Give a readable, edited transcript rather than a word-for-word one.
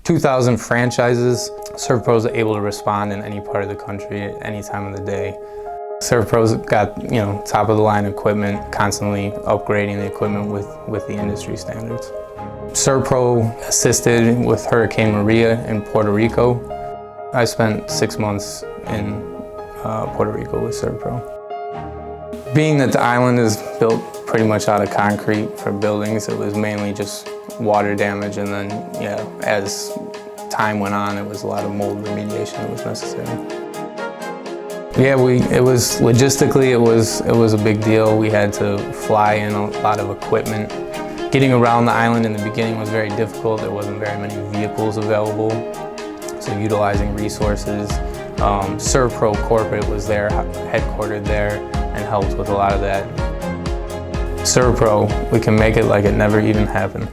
2,000 franchises. ServPro's able to respond in any part of the country at any time of the day. ServPro's got, top of the line equipment, constantly upgrading the equipment with the industry standards. ServPro assisted with Hurricane Maria in Puerto Rico. I spent 6 months in Puerto Rico with ServPro. Being that the island is built pretty much out of concrete for buildings, it was mainly just water damage, and then as time went on, it was a lot of mold remediation that was necessary. It was logistically, it was a big deal. We had to fly in a lot of equipment. Getting around the island in the beginning was very difficult. There wasn't very many vehicles available, so utilizing resources. ServPro Corporate was there, headquartered there, and helped with a lot of that. ServPro, we can make it like it never even happened.